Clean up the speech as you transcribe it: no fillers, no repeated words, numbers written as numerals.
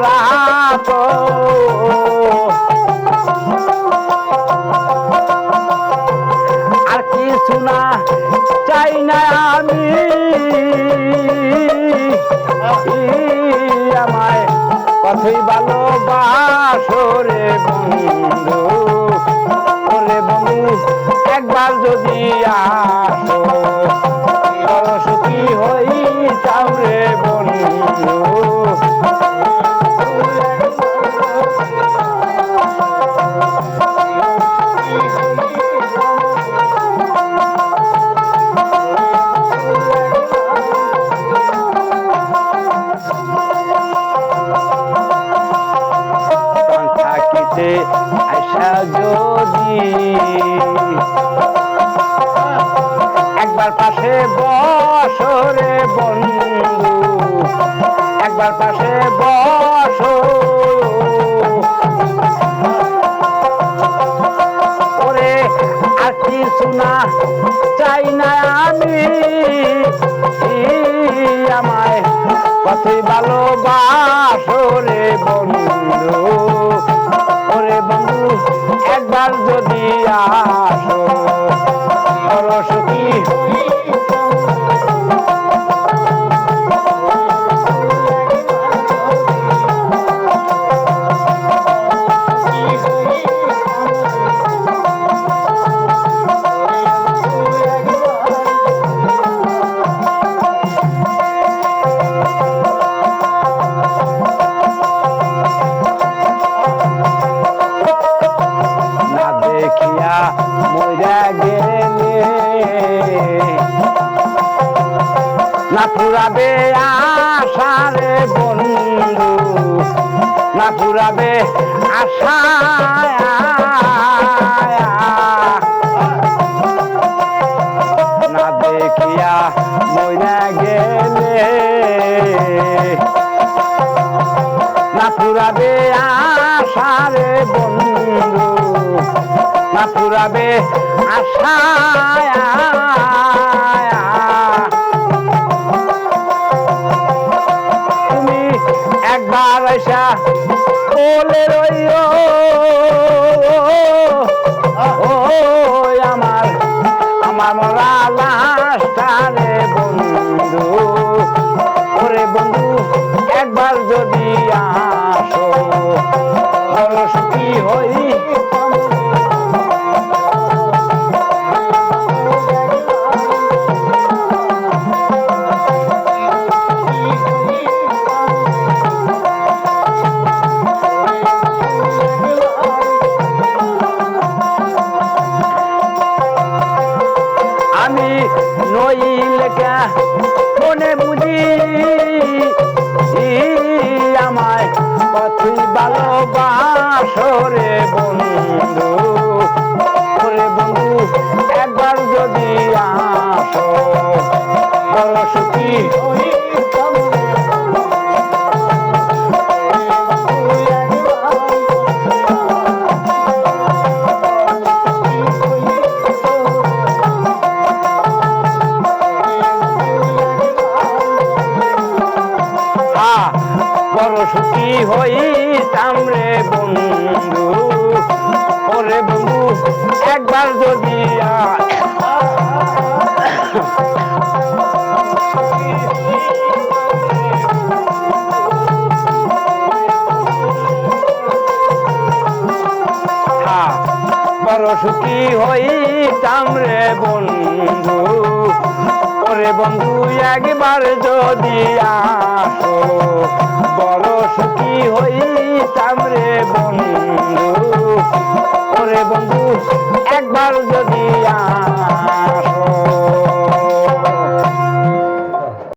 তো আর কিছু না চাই না আমি আমায় কতই ভালোবাসো রে বন্ধু ওরে বন্ধু একবার যদি আসো বড় সুখী হইতাম রে বন্ধু আশা যদি একবার পাশে বসরে বন্ধু একবার পাশে বসো ওরে আর কিছু না চাই না আমি আমায় কতই ভালোবাসো রে বন্ধু ওরে বন্ধু একবার যদি আসো বড় সুখী দেখিয়া মরা গেলে না পুরাবে আশা রে বন্ধু না পুরাবে আশা না দেখিয়া মরা গেলে না পুরাবে আশা রে বন্ধু না পুরাবে আশা তুমি একবার আশা বলে রইও ও আমার আমার মরা লাশটা রে বন্ধু ওরে বন্ধু একবার যদি আসো বড় সুখী হই আমি নইলে মনে বুঝি আমায় কতই ভালোবাসো রে বন্ধু ওরে বন্ধু একবার যদি আসো বড় সুখী বড় সুখী হইতাম রে বন্ধু ওরে বন্ধু একবার যদি বড় সুখী হইতাম রে বন্ধু ওরে বন্ধু একবার যদি আসো